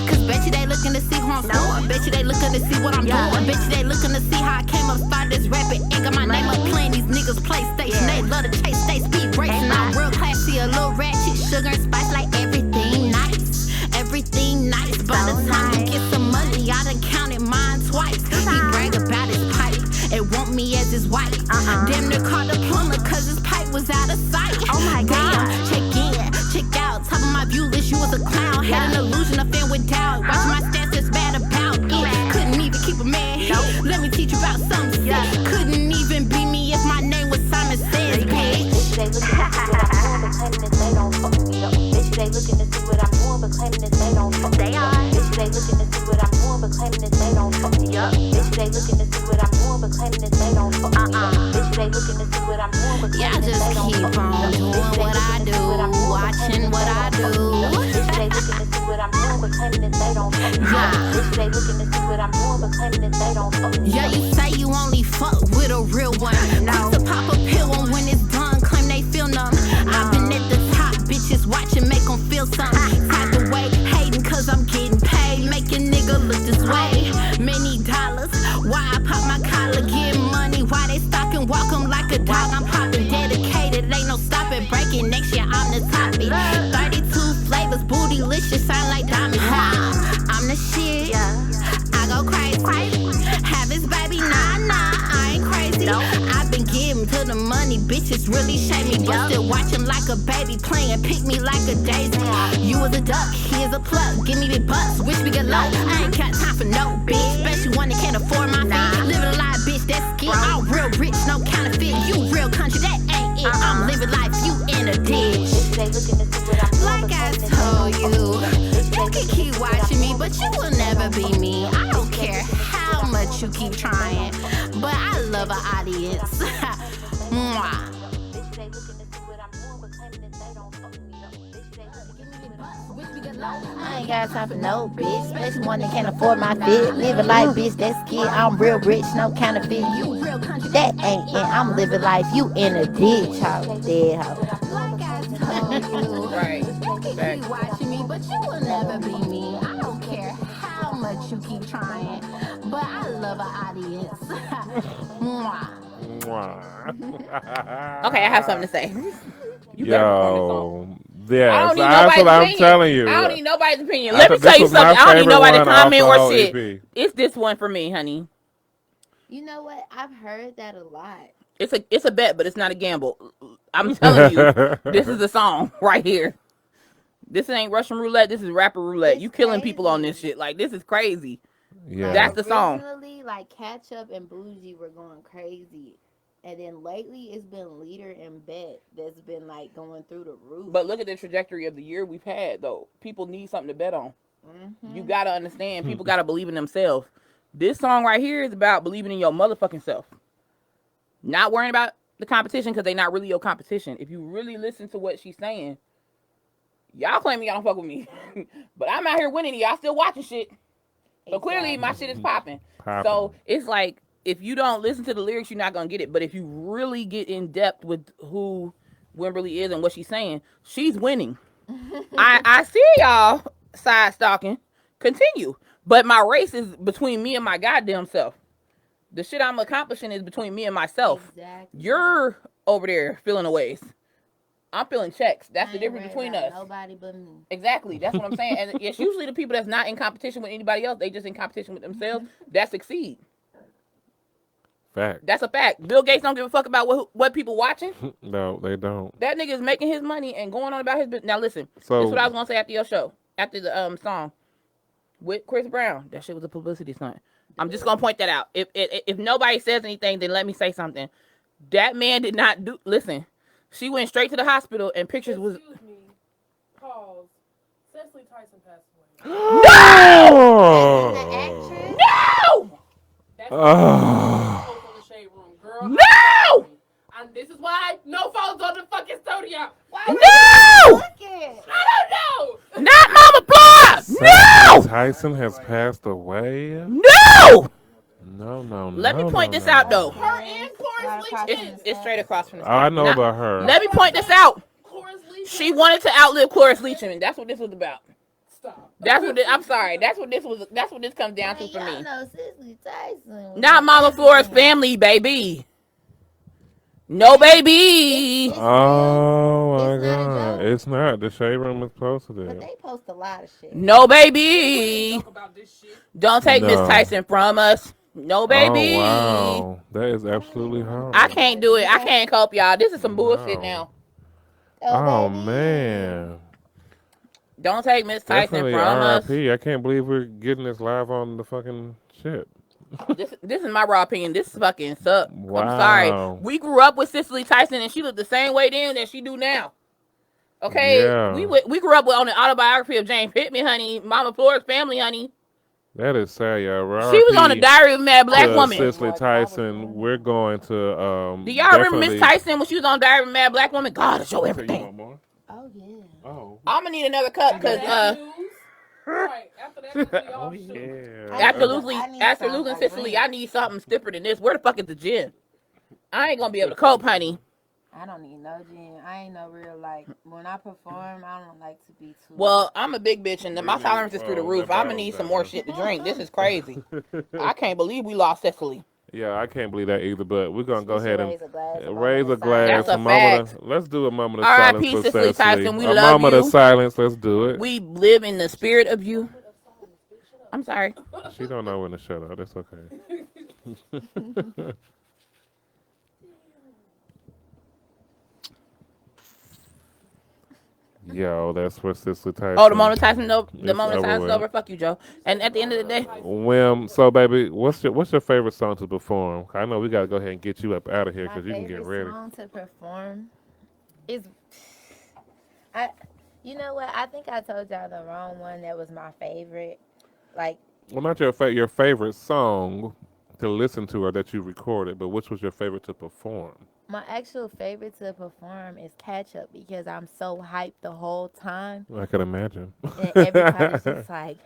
[SPEAKER 6] Cause bet you they looking to see who I'm on store. Bet you they looking to see what I'm doing. Bet you they looking to see how I came up, started this rapping. Ain't got my name up playing these niggas PlayStation. They love to chase, they speed racing. I'm real classy, a little ratchet, sugar and spice like everything nice. Everything nice. By the time we get some money, I done counted mine twice. He brag about his pipe and want me as his wife. Damn near called the plumber cause his pipe was out of sight. Oh my god. Check in, check out. Top of my view list, you was a clown. Had an illusion, a fan with doubt. Watch my stats, that's bad about it. Couldn't even keep a man. Let me teach you about something. Couldn't even be me if my name was Simon Says, bitch.
[SPEAKER 7] They looking to see what I'm doing, but claiming that they don't fuck me up. Bitch, they looking to see what I'm doing, but claiming that they don't fuck me up. Bitch, they looking to see what I'm doing, but claiming that they don't fuck me up. Bitch, they looking to see what I'm doing, but claiming that they don't fuck me up. Bitch, they looking to see what I'm doing, but claiming that they don't fuck me up.
[SPEAKER 6] Doing what I do, watching what I do.
[SPEAKER 7] Bitch, they looking to see what I'm doing, but claiming that they don't fuck me up. Bitch, they looking to see what I'm doing, but claiming that they don't fuck me up.
[SPEAKER 6] Yeah, you say you only fuck with a real one. No. To pop a pill and when it's done, claim they feel numb. I've been at the top, bitches watching, make them feel something. Type the way, hating cause I'm getting paid. Make a nigga look this way. Many dollars, why I pop my collar, get money. Why they stalk and walk them like a dog. I'm popping dedicated, ain't no stopping, breaking. Next year I'm the topic. 32 flavors, bootylicious, sound like diamond. I'm the shit, I go crazy. Have his baby, nah, I ain't crazy. I've been giving to the money, bitches really shame me. But still watching like a baby, playing, pick me like a daisy. You was a duck, he is a plug, give me big bucks, wish we get low. I ain't got time for no bitch, especially one that can't afford my fee. Living a life, bitch, that's skin. I'm real rich, no counterfeit. You real country, that ain't it. I'm living life, you in a ditch. Like I told you, you can keep watching me, but you will never be me. I don't care how much you keep trying, but I love an audience. Mwah.
[SPEAKER 7] Bitch, they looking to see what I'm doing, but claiming that they don't fuck me up. Bitch, they looking to see
[SPEAKER 3] I ain't got time for no bitch, especially one that can't afford my fit. Living life, bitch, that's kid. I'm real rich, no counterfeit. You real country, that ain't it. I'm living life, you in a ditch, ho, dead ho.
[SPEAKER 6] Like I told you,
[SPEAKER 2] Right.
[SPEAKER 6] you can keep watching me, but you will never be me. I don't care how much you keep trying, but I love an audience. Mwah.
[SPEAKER 2] Okay, I have something to say. You better perform this song.
[SPEAKER 4] Yes,
[SPEAKER 2] I don't need
[SPEAKER 4] that's
[SPEAKER 2] nobody's
[SPEAKER 4] what I'm
[SPEAKER 2] opinion.
[SPEAKER 4] telling you.
[SPEAKER 2] I don't need nobody's opinion.
[SPEAKER 4] I
[SPEAKER 2] Let me
[SPEAKER 4] thought this
[SPEAKER 2] tell you
[SPEAKER 4] was my
[SPEAKER 2] something. I don't need
[SPEAKER 4] favorite
[SPEAKER 2] nobody to
[SPEAKER 4] one off
[SPEAKER 2] comment
[SPEAKER 4] the
[SPEAKER 2] or
[SPEAKER 4] whole
[SPEAKER 2] shit.
[SPEAKER 4] EP.
[SPEAKER 2] It's this one for me, honey.
[SPEAKER 3] You know what? I've heard that a lot.
[SPEAKER 2] It's a bet, but it's not a gamble. I'm telling you, this is the song right here. This ain't Russian roulette. This is rapper roulette.
[SPEAKER 3] It's
[SPEAKER 2] You killing
[SPEAKER 3] crazy.
[SPEAKER 2] people on this shit. Like, this is crazy.
[SPEAKER 4] Yeah.
[SPEAKER 2] That's the song.
[SPEAKER 3] Originally, like Catch Up and Bougie were going crazy, and then lately it's been Leader and Bet that's been like going through the roof.
[SPEAKER 2] But look at the trajectory of the year we've had, though. People need something to bet on. You gotta understand. People gotta believe in themselves. This song right here is about believing in your motherfucking self. Not worrying about the competition because they not really your competition. If you really listen to what she's saying, y'all claim y'all don't fuck with me. But I'm out here winning. Y'all still watching shit. So clearly my shit is popping. So it's like, if you don't listen to the lyrics, you're not going to get it. But if you really get in depth with who Wimberly is and what she's saying, she's winning. I see y'all side stalking. Continue. But my race is between me and my goddamn self. The shit I'm accomplishing is between me and myself.
[SPEAKER 3] Exactly.
[SPEAKER 2] You're over there feeling a ways. I'm feeling checks. That's the difference between us.
[SPEAKER 3] Nobody but me.
[SPEAKER 2] Exactly. That's what I'm saying. And it's usually the people that's not in competition with anybody else. They just in competition with themselves that succeed.
[SPEAKER 4] Fact.
[SPEAKER 2] That's a fact. Bill Gates don't give a fuck about what people watching.
[SPEAKER 4] No, they don't.
[SPEAKER 2] That nigga is making his money and going on about his business. Now listen,
[SPEAKER 4] So-
[SPEAKER 2] this is what I was gonna say after your show, after the song with Chris Brown. That shit was a publicity stunt. I'm just gonna point that out. If nobody says anything, then let me say something. That man did not do. Listen, she went straight to the hospital and pictures was.
[SPEAKER 5] Excuse me. Pause. Cecily Tyson passed away.
[SPEAKER 4] No!
[SPEAKER 3] The actress?
[SPEAKER 2] No!
[SPEAKER 5] That's
[SPEAKER 4] Oh.
[SPEAKER 5] photos on the shade room, girl.
[SPEAKER 2] No!
[SPEAKER 5] And this is why no photos on the fucking studio. Why?
[SPEAKER 2] No!
[SPEAKER 5] I don't know.
[SPEAKER 2] Not Mama Bloss! No!
[SPEAKER 4] Tyson has passed away.
[SPEAKER 2] No!
[SPEAKER 4] No.
[SPEAKER 2] Let me point this out though.
[SPEAKER 5] Her and Cloris Leachman.
[SPEAKER 2] It's straight across from the
[SPEAKER 4] I know about her.
[SPEAKER 2] Let me point this out.
[SPEAKER 5] Cloris Leachman.
[SPEAKER 2] She wanted to outlive Cloris Leachman. That's what this was about.
[SPEAKER 5] Stop.
[SPEAKER 2] I'm sorry. That's what this was. That's what this comes down to for me.
[SPEAKER 3] Y'all know Cicely Tyson.
[SPEAKER 2] Not Mama Flora's family, baby. No, baby.
[SPEAKER 4] Oh my
[SPEAKER 3] It's not a
[SPEAKER 4] God!
[SPEAKER 3] joke.
[SPEAKER 4] It's not. The shade room is posted
[SPEAKER 3] But
[SPEAKER 4] it.
[SPEAKER 3] they post a lot of shit.
[SPEAKER 2] No, baby.
[SPEAKER 5] Talk about this shit.
[SPEAKER 2] Don't take Miss
[SPEAKER 4] No.
[SPEAKER 2] Tyson from us. No, baby.
[SPEAKER 4] Oh wow, that is absolutely hard.
[SPEAKER 2] I can't do it. I can't cope, y'all. This is some bullshit now.
[SPEAKER 4] Oh
[SPEAKER 3] baby.
[SPEAKER 4] man.
[SPEAKER 2] Don't take Miss Tyson
[SPEAKER 4] Definitely
[SPEAKER 2] from us.
[SPEAKER 4] RIP. I can't believe we're getting this live on the fucking shit.
[SPEAKER 2] This is my raw opinion. This fucking sucks.
[SPEAKER 4] Wow.
[SPEAKER 2] I'm sorry. We grew up with Cicely Tyson, and she looked the same way then that she do now. Okay,
[SPEAKER 4] Yeah.
[SPEAKER 2] we grew up on the autobiography of James Pittman, honey. Mama Flora's family, honey.
[SPEAKER 4] That is sad, y'all.
[SPEAKER 2] She was on the Diary of a Mad Black Woman.
[SPEAKER 4] Cicely Tyson. We're going to
[SPEAKER 2] Do y'all remember Miss
[SPEAKER 4] definitely-
[SPEAKER 2] Tyson when she was on Diary of a Mad Black Woman? God, show
[SPEAKER 4] You
[SPEAKER 2] everything.
[SPEAKER 4] want more?
[SPEAKER 3] Oh yeah.
[SPEAKER 4] Oh.
[SPEAKER 2] I'm gonna need another cup because
[SPEAKER 5] Right, after that, we
[SPEAKER 4] Oh
[SPEAKER 5] all shoot.
[SPEAKER 4] yeah.
[SPEAKER 2] after
[SPEAKER 3] I
[SPEAKER 2] losing
[SPEAKER 3] need
[SPEAKER 2] after
[SPEAKER 3] something
[SPEAKER 2] losing
[SPEAKER 3] like
[SPEAKER 2] Cicely,
[SPEAKER 3] that.
[SPEAKER 2] I need something stiffer than this. Where the fuck is the gin? I ain't gonna be able to cope, honey.
[SPEAKER 3] I don't need no gin. I ain't no real like when I perform. I don't like to be too.
[SPEAKER 2] Well, I'm a big bitch and my
[SPEAKER 4] Really?
[SPEAKER 2] tolerance is through the
[SPEAKER 4] Oh,
[SPEAKER 2] roof.
[SPEAKER 4] that
[SPEAKER 2] I'm gonna
[SPEAKER 4] bottle's
[SPEAKER 2] need some
[SPEAKER 4] down
[SPEAKER 2] more
[SPEAKER 4] there.
[SPEAKER 2] shit to drink. This is crazy. I can't believe we lost Cicely.
[SPEAKER 4] Yeah, I can't believe that either. But we're gonna go
[SPEAKER 3] We should
[SPEAKER 4] ahead and
[SPEAKER 3] raise a glass.
[SPEAKER 4] raise a glass.
[SPEAKER 2] That's a
[SPEAKER 4] moment
[SPEAKER 2] fact.
[SPEAKER 4] let's do a moment of
[SPEAKER 2] R.I.P.
[SPEAKER 4] silence for
[SPEAKER 2] Cicely
[SPEAKER 4] Cicely.
[SPEAKER 2] Tyson, we
[SPEAKER 4] a
[SPEAKER 2] love
[SPEAKER 4] moment
[SPEAKER 2] you.
[SPEAKER 4] of silence. Let's do it.
[SPEAKER 2] We live in the spirit of you. I'm sorry.
[SPEAKER 4] She don't know when to shut up. That's okay. Yo, that's for Cicely Tyson.
[SPEAKER 2] Oh, the Mona Tyson, no, the
[SPEAKER 4] It's
[SPEAKER 2] Mona
[SPEAKER 4] over
[SPEAKER 2] Tyson's
[SPEAKER 4] with.
[SPEAKER 2] over. Fuck you, Joe. And at the end of the day,
[SPEAKER 4] So baby, what's your favorite song to perform? I know we gotta go ahead and get you up out of here
[SPEAKER 3] My
[SPEAKER 4] because you can get
[SPEAKER 3] favorite
[SPEAKER 4] ready.
[SPEAKER 3] song to perform is you know what? I think I told y'all the wrong one that was my favorite. Like
[SPEAKER 4] Well, not your favorite song to listen to or that you recorded, but which was your favorite to perform?
[SPEAKER 3] my actual favorite to perform is Catch Up because I'm so hyped the whole time.
[SPEAKER 4] I can imagine.
[SPEAKER 3] And everybody's just like,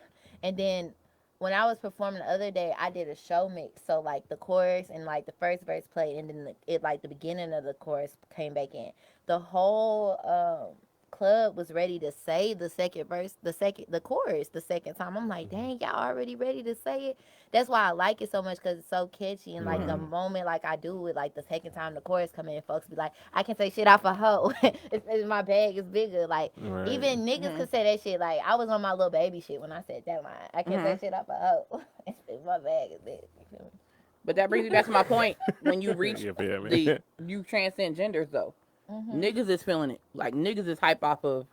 [SPEAKER 3] and then when I was performing the other day, I did a show mix. So like the chorus and like the first verse played, and then the beginning of the chorus came back in. The whole club was ready to say the second verse, the chorus the second time. I'm like, dang, y'all already ready to say it. That's why I like it so much because it's so catchy. And like the moment like I do it, like the second time the chorus come in, folks be like, I can say shit off a hoe. it's my bag is bigger. Like
[SPEAKER 4] Right.
[SPEAKER 3] even niggas could say that shit. Like I was on my little baby shit when I said that line. I can say shit off a hoe. My bag is big. You feel me?
[SPEAKER 2] but that brings me back to my point. When you reach
[SPEAKER 4] You feel me?
[SPEAKER 2] you transcend genders though. Niggas is feeling it. Like niggas is hype off of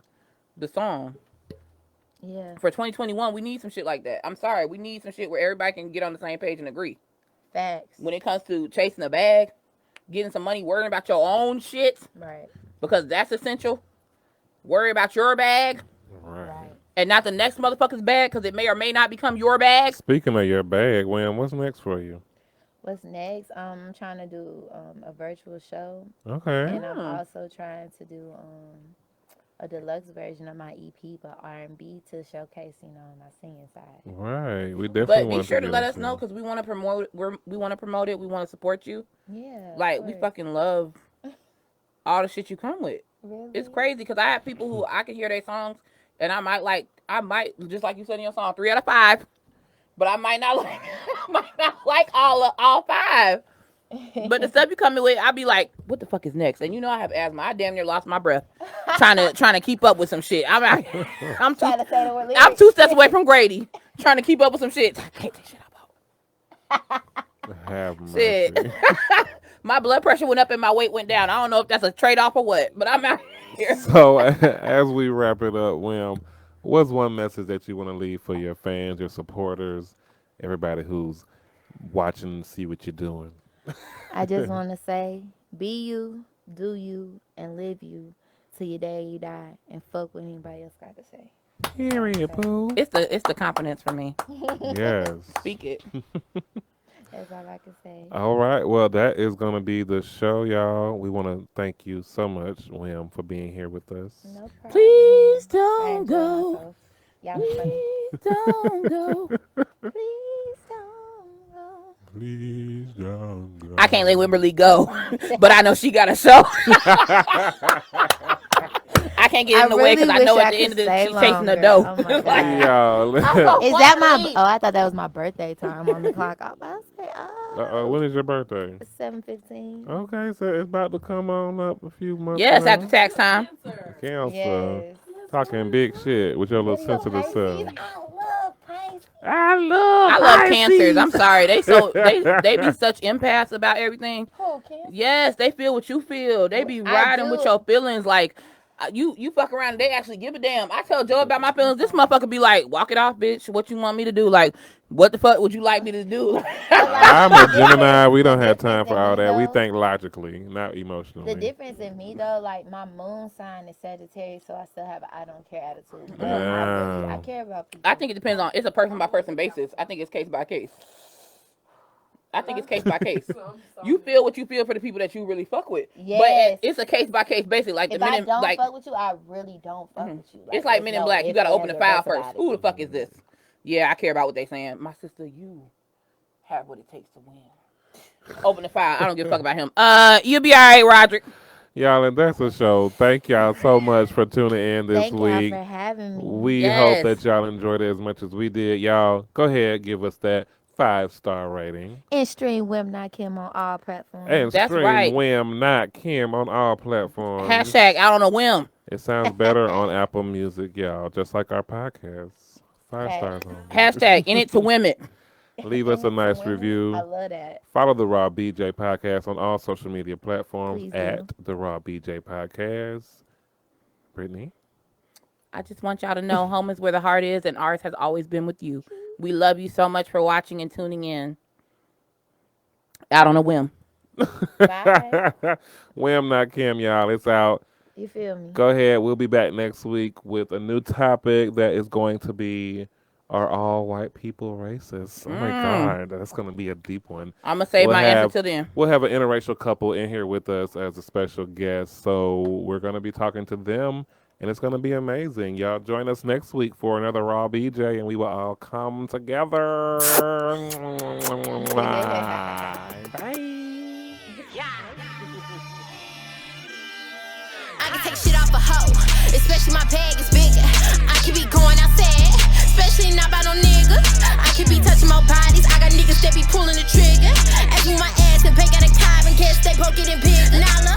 [SPEAKER 2] the song.
[SPEAKER 3] Yeah.
[SPEAKER 2] For 2021, we need some shit like that. I'm sorry, we need some shit where everybody can get on the same page and agree.
[SPEAKER 3] Facts.
[SPEAKER 2] When it comes to chasing a bag, getting some money, worrying about your own shit,
[SPEAKER 3] Right.
[SPEAKER 2] because that's essential. Worry about your bag
[SPEAKER 4] Right.
[SPEAKER 2] and not the next motherfucker's bag, because it may or may not become your bag.
[SPEAKER 4] Speaking of your bag, Wham, what's next for you?
[SPEAKER 3] What's next? I'm trying to do a virtual show,
[SPEAKER 4] Okay.
[SPEAKER 3] and I'm also trying to do a deluxe version of my EP, but R&B to showcase, my singing side.
[SPEAKER 4] Right. We definitely
[SPEAKER 2] But
[SPEAKER 4] want
[SPEAKER 2] be sure to
[SPEAKER 4] get
[SPEAKER 2] let us
[SPEAKER 4] into
[SPEAKER 2] know
[SPEAKER 4] it.
[SPEAKER 2] because we want to promote. We want to promote it. We want to support you.
[SPEAKER 3] Yeah.
[SPEAKER 2] Like
[SPEAKER 3] of
[SPEAKER 2] we
[SPEAKER 3] course.
[SPEAKER 2] fucking love all the shit you come with.
[SPEAKER 3] Really?
[SPEAKER 2] It's crazy because I have people who I can hear their songs and I might just like you said in your song 3 out of 5, but I might not like all 5. But the stuff you coming with, I be like, what the fuck is next? And I have asthma. I damn near lost my breath trying to keep up with some shit. I'm
[SPEAKER 3] Trying to say the word
[SPEAKER 2] I'm
[SPEAKER 3] lyrics.
[SPEAKER 2] 2 steps away from Grady trying to keep up with some shit. I can't take shit out.
[SPEAKER 4] Have mercy.
[SPEAKER 2] Shit. My blood pressure went up and my weight went down. I don't know if that's a trade-off or what, but I'm out here.
[SPEAKER 4] So as we wrap it up, Wham, what's one message that you want to leave for your fans, your supporters, everybody who's watching, see what you're doing?
[SPEAKER 3] I just want to say, be you, do you, and live you till your day you die, and fuck what anybody else got to say.
[SPEAKER 4] Period, boo.
[SPEAKER 2] It's the confidence for me.
[SPEAKER 4] Yes.
[SPEAKER 2] Speak it.
[SPEAKER 3] That's all I can say.
[SPEAKER 4] All right. Well, that is going to be the show, y'all. We want to thank you so much, Wham, for being here with us.
[SPEAKER 3] No problem.
[SPEAKER 2] Please
[SPEAKER 3] I
[SPEAKER 2] don't
[SPEAKER 3] enjoy
[SPEAKER 2] go.
[SPEAKER 3] myself. Y'all be funny.
[SPEAKER 2] Please don't go.
[SPEAKER 3] Please don't go.
[SPEAKER 4] Please don't go.
[SPEAKER 2] I can't let Wimberly go, but I know she got a show. I can't get in the way because I know at the end of this she's chasing the dough.
[SPEAKER 3] Oh my God.
[SPEAKER 4] Y'all.
[SPEAKER 3] Is that my? Oh, I thought that was my birthday time on the clock. I was about to say,
[SPEAKER 4] when is your birthday?
[SPEAKER 3] 7:15.
[SPEAKER 4] Okay, so it's about to come on up a few months.
[SPEAKER 2] Yes,
[SPEAKER 4] now.
[SPEAKER 2] after tax time.
[SPEAKER 4] Cancer.
[SPEAKER 3] Yes.
[SPEAKER 4] Talking big shit with your little sensitive self.
[SPEAKER 3] I love
[SPEAKER 2] I love cancers. I'm sorry. They be such empaths about everything.
[SPEAKER 3] Oh, cancer.
[SPEAKER 2] Yes, they feel what you feel. They be riding with your feelings like you fuck around and they actually give a damn. I tell Joe about my feelings. This motherfucker be like, walk it off, bitch. What you want me to do? Like, what the fuck would you like me to do?
[SPEAKER 4] I'm a Gemini. We don't have time for all that. We think logically, not emotionally.
[SPEAKER 3] The difference in me though, like my moon sign is Sagittarius, so I still have an I don't care attitude. But I care about people.
[SPEAKER 2] I think it depends on. It's a person by person basis. I think it's case by case. You feel what you feel for the people that you really fuck with.
[SPEAKER 3] Yes.
[SPEAKER 2] But it's a case by case basis. Like
[SPEAKER 3] if
[SPEAKER 2] the men
[SPEAKER 3] I
[SPEAKER 2] in
[SPEAKER 3] don't
[SPEAKER 2] like
[SPEAKER 3] fuck with you, I really don't fuck with you.
[SPEAKER 2] it's like Men in Black. You gotta open the file first. Who the fuck is this? Yeah, I care about what they saying. My sister, you have what it takes to win. Open the file. I don't give a fuck about him. You'll be all right, Roderick.
[SPEAKER 4] Y'all, and that's a show. Thank y'all so much for tuning in this
[SPEAKER 3] Thank
[SPEAKER 4] week.
[SPEAKER 3] y'all for having me.
[SPEAKER 4] We hope that y'all enjoyed it as much as we did. Y'all, go ahead, give us that 5-star rating.
[SPEAKER 3] And stream Wim Not Kim on all platforms.
[SPEAKER 4] And
[SPEAKER 2] That's
[SPEAKER 4] stream
[SPEAKER 2] right.
[SPEAKER 4] Wim Not Kim on all platforms.
[SPEAKER 2] Hashtag out on a whim.
[SPEAKER 4] It sounds better on Apple Music, y'all, just like our podcast. 5 stars on it.
[SPEAKER 2] Hashtag in it to win it.
[SPEAKER 4] Leave us a nice review.
[SPEAKER 3] I love that.
[SPEAKER 4] Follow the Raw BJ Podcast on all social media platforms
[SPEAKER 3] Please
[SPEAKER 4] at
[SPEAKER 3] do.
[SPEAKER 4] the Raw BJ Podcast. Brittany?
[SPEAKER 2] I just want y'all to know home is where the heart is and ours has always been with you. We love you so much for watching and tuning in. Out on a whim.
[SPEAKER 3] Bye.
[SPEAKER 4] Wham Not Kim, y'all. It's out.
[SPEAKER 3] You feel me?
[SPEAKER 4] Go ahead. We'll be back next week with a new topic that is going to be, are all white people racist? Oh my God. That's going to be a deep one.
[SPEAKER 2] I'm going to save my answer till then.
[SPEAKER 4] We'll have an interracial couple in here with us as a special guest. So we're going to be talking to them. And it's going to be amazing. Y'all join us next week for another Raw BJ, and we will all come together. Bye.
[SPEAKER 6] I can take shit off a hoe, especially my bag is bigger. I can be going outside, especially not by no niggas. I can be touching more bodies. I got niggas that be pulling the trigger. As me my ass and pay got a time and catch they poke it and big. Now